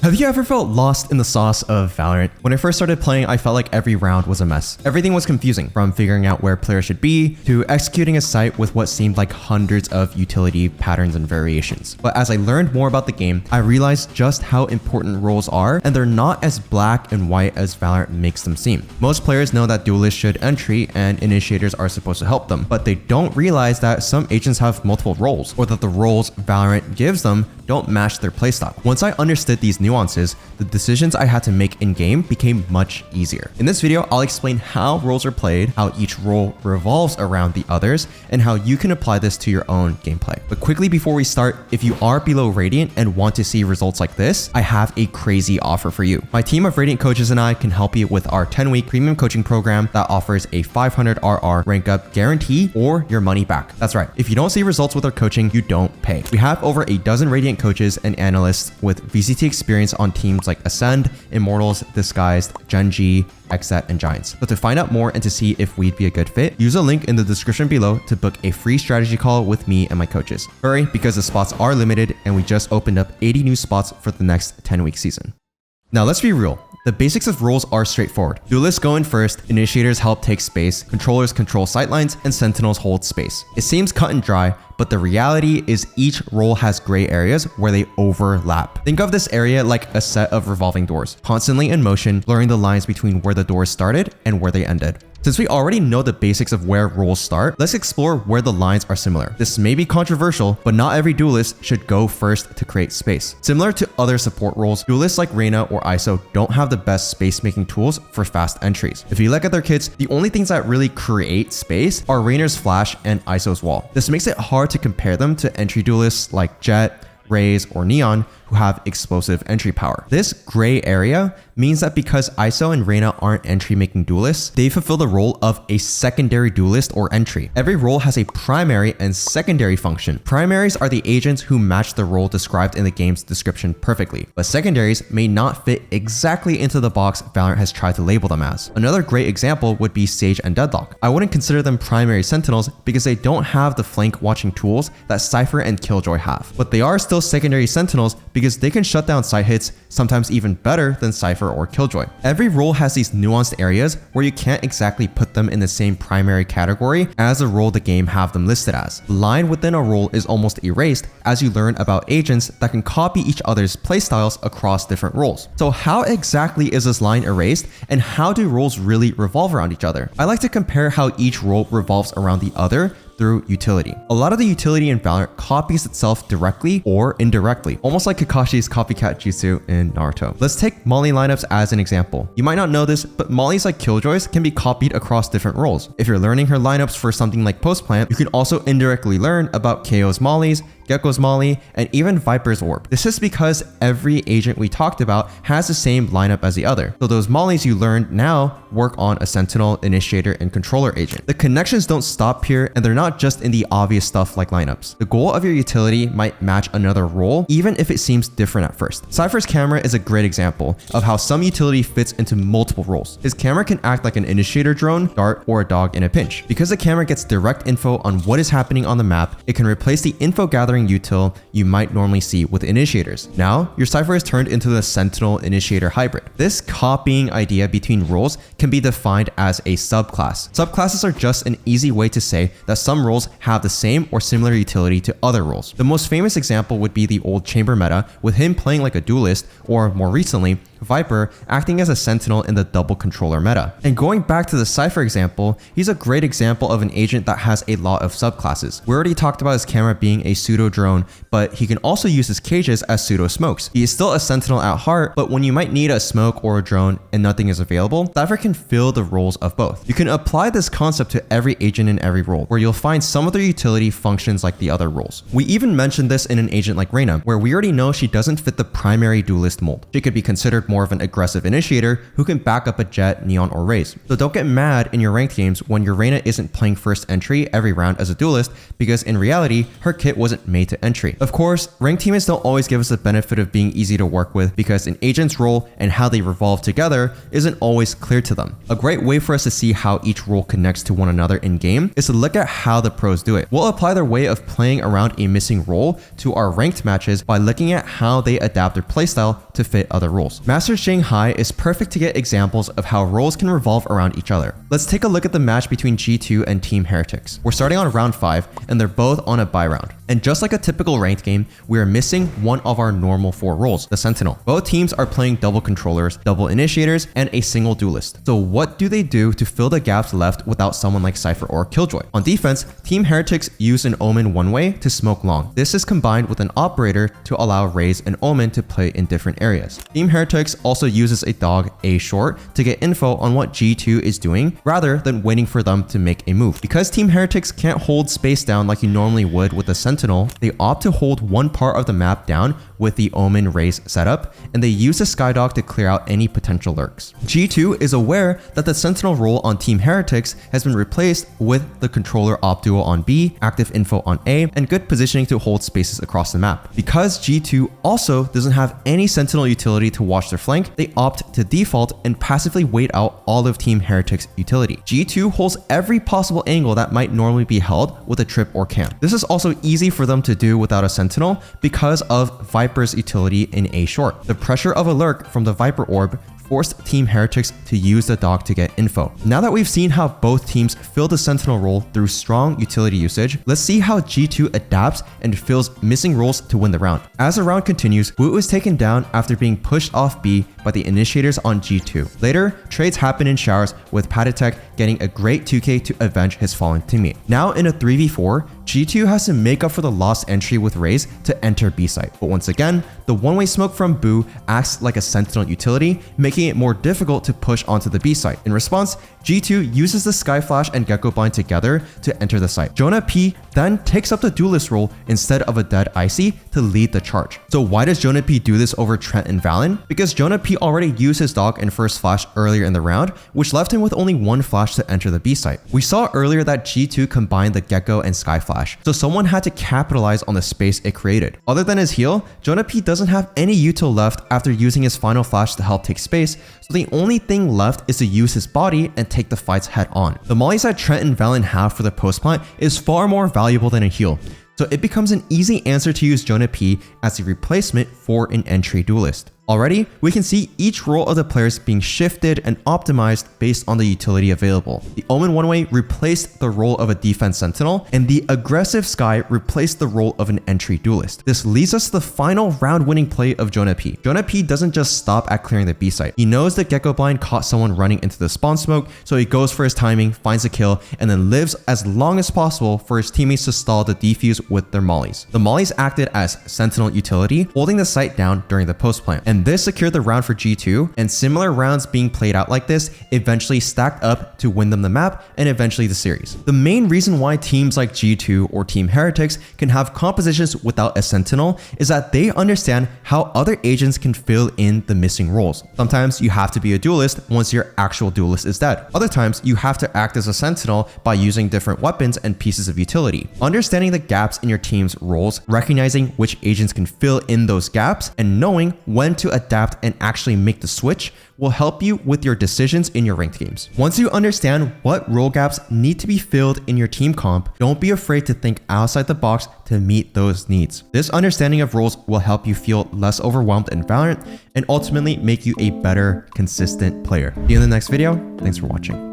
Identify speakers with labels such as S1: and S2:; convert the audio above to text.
S1: Have you ever felt lost in the sauce of Valorant? When I first started playing, I felt like every round was a mess. Everything was confusing, from figuring out where players should be to executing a site with what seemed like hundreds of utility patterns and variations. But as I learned more about the game, I realized just how important roles are, and they're not as black and white as Valorant makes them seem. Most players know that duelists should entry and initiators are supposed to help them, but they don't realize that some agents have multiple roles, or that the roles Valorant gives them don't match their playstyle. Once I understood these nuances, the decisions I had to make in-game became much easier. In this video, I'll explain how roles are played, how each role revolves around the others, and how you can apply this to your own gameplay. But quickly before we start, if you are below Radiant and want to see results like this, I have a crazy offer for you. My team of Radiant coaches and I can help you with our 10-week premium coaching program that offers a 500 RR rank up guarantee or your money back. That's right. If you don't see results with our coaching, you don't pay. We have over a dozen Radiant coaches and analysts with VCT experience on teams like Ascend, Immortals, Disguised, Gen G, XZ, and Giants. So to find out more and to see if we'd be a good fit, use a link in the description below to book a free strategy call with me and my coaches. Hurry, because the spots are limited and we just opened up 80 new spots for the next 10-week season. Now let's be real. The basics of roles are straightforward. Duelists go in first, initiators help take space, controllers control sightlines, and sentinels hold space. It seems cut and dry, but the reality is each role has gray areas where they overlap. Think of this area like a set of revolving doors, constantly in motion, blurring the lines between where the doors started and where they ended. Since we already know the basics of where roles start, let's explore where the lines are similar. This may be controversial, but not every duelist should go first to create space. Similar to other support roles, duelists like Reyna or ISO don't have the best space-making tools for fast entries. If you look at their kits, the only things that really create space are Reyna's flash and ISO's wall. This makes it hard to compare them to entry duelists like Jett, Raze, or Neon, who have explosive entry power. This gray area means that because ISO and Reyna aren't entry-making duelists, they fulfill the role of a secondary duelist or entry. Every role has a primary and secondary function. Primaries are the agents who match the role described in the game's description perfectly, but secondaries may not fit exactly into the box Valorant has tried to label them as. Another great example would be Sage and Deadlock. I wouldn't consider them primary sentinels because they don't have the flank watching tools that Cypher and Killjoy have, but they are still secondary sentinels because they can shut down site hits, sometimes even better than Cypher or Killjoy. Every role has these nuanced areas where you can't exactly put them in the same primary category as the role the game have them listed as. The line within a role is almost erased as you learn about agents that can copy each other's playstyles across different roles. So how exactly is this line erased, and how do roles really revolve around each other? I like to compare how each role revolves around the other through utility. A lot of the utility in Valorant copies itself directly or indirectly, almost like Kakashi's copycat jutsu in Naruto. Let's take Molly lineups as an example. You might not know this, but Molly's like Killjoy's can be copied across different roles. If you're learning her lineups for something like Postplant, you can also indirectly learn about KO's Molly's, Gecko's Molly, and even Viper's Orb. This is because every agent we talked about has the same lineup as the other. So those Mollys you learned now work on a Sentinel, Initiator, and Controller agent. The connections don't stop here, and they're not just in the obvious stuff like lineups. The goal of your utility might match another role, even if it seems different at first. Cypher's camera is a great example of how some utility fits into multiple roles. His camera can act like an Initiator drone, dart, or a dog in a pinch. Because the camera gets direct info on what is happening on the map, it can replace the info gathering util you might normally see with initiators. Now, your Cypher is turned into the Sentinel Initiator hybrid. This copying idea between roles can be defined as a subclass. Subclasses are just an easy way to say that some roles have the same or similar utility to other roles. The most famous example would be the old Chamber meta, with him playing like a duelist, or more recently, Viper acting as a sentinel in the double controller meta. And going back to the Cypher example, he's a great example of an agent that has a lot of subclasses. We already talked about his camera being a pseudo drone, but he can also use his cages as pseudo smokes. He is still a sentinel at heart, but when you might need a smoke or a drone and nothing is available, Cypher can fill the roles of both. You can apply this concept to every agent in every role, where you'll find some of their utility functions like the other roles. We even mentioned this in an agent like Reyna, where we already know she doesn't fit the primary duelist mold. She could be considered more of an aggressive initiator who can back up a Jett, Neon, or Raze. So don't get mad in your ranked games when your Reyna isn't playing first entry every round as a duelist, because in reality, her kit wasn't made to entry. Of course, ranked teammates don't always give us the benefit of being easy to work with because an agent's role and how they revolve together isn't always clear to them. A great way for us to see how each role connects to one another in game is to look at how the pros do it. We'll apply their way of playing around a missing role to our ranked matches by looking at how they adapt their playstyle to fit other roles. Master Shanghai is perfect to get examples of how roles can revolve around each other. Let's take a look at the match between G2 and Team Heretics. We're starting on round 5 and they're both on a buy round. And just like a typical ranked game, we are missing one of our normal 4 roles, the Sentinel. Both teams are playing double controllers, double initiators, and a single duelist. So what do they do to fill the gaps left without someone like Cypher or Killjoy? On defense, Team Heretics use an Omen one way to smoke long. This is combined with an operator to allow Raze and Omen to play in different areas. Team Heretics also uses a dog A short to get info on what G2 is doing rather than waiting for them to make a move. Because Team Heretics can't hold space down like you normally would with a Sentinel, they opt to hold one part of the map down with the Omen Raze setup, and they use the Skydog to clear out any potential lurks. G2 is aware that the Sentinel role on Team Heretics has been replaced with the controller op duo on B, active info on A, and good positioning to hold spaces across the map. Because G2 also doesn't have any Sentinel utility to watch their flank, they opt to default and passively wait out all of Team Heretics' utility. G2 holds every possible angle that might normally be held with a trip or camp. This is also easy for them to do without a Sentinel because of Viper's utility in A short. The pressure of a lurk from the Viper orb forced Team Heretics to use the dog to get info. Now that we've seen how both teams fill the Sentinel role through strong utility usage, let's see how G2 adapts and fills missing roles to win the round. As the round continues, Wu is taken down after being pushed off B by the initiators on G2. Later, trades happen in showers with Patatek getting a great 2k to avenge his fallen teammate. Now in a 3v4, G2 has to make up for the lost entry with Raze to enter B site. But once again, the one-way smoke from Boo acts like a Sentinel utility, making it more difficult to push onto the B site. In response, G2 uses the Sky Flash and Gecko Blind together to enter the site. Jonah P then takes up the duelist role instead of a dead Icy to lead the charge. So why does Jonah P do this over Trent and Valen? Because Jonah P already used his dog and first flash earlier in the round, which left him with only one flash to enter the B site. We saw earlier that G2 combined the Gecko and Sky Flash, so someone had to capitalize on the space it created. Other than his heal, Jonah P doesn't have any util left after using his final flash to help take space, so the only thing left is to use his body and take the fights head on. The mollies that Trent and Valen have for the post plant is far more valuable than a heal, so it becomes an easy answer to use Jonah P as a replacement for an entry duelist. Already, we can see each role of the players being shifted and optimized based on the utility available. The Omen one-way replaced the role of a defense sentinel, and the aggressive Sky replaced the role of an entry duelist. This leads us to the final round-winning play of Jonah P. Jonah P doesn't just stop at clearing the B site. He knows the Gecko Blind caught someone running into the spawn smoke, so he goes for his timing, finds a kill, and then lives as long as possible for his teammates to stall the defuse with their mollies. The mollies acted as sentinel utility, holding the site down during the post plant, and this secured the round for G2, and similar rounds being played out like this eventually stacked up to win them the map and eventually the series. The main reason why teams like G2 or Team Heretics can have compositions without a sentinel is that they understand how other agents can fill in the missing roles. Sometimes you have to be a duelist once your actual duelist is dead. Other times you have to act as a sentinel by using different weapons and pieces of utility. Understanding the gaps in your team's roles, recognizing which agents can fill in those gaps, and knowing when to adapt and actually make the switch will help you with your decisions in your ranked games. Once you understand what role gaps need to be filled in your team comp, don't be afraid to think outside the box to meet those needs. This understanding of roles will help you feel less overwhelmed in Valorant and ultimately make you a better, consistent player. See you in the next video. Thanks for watching.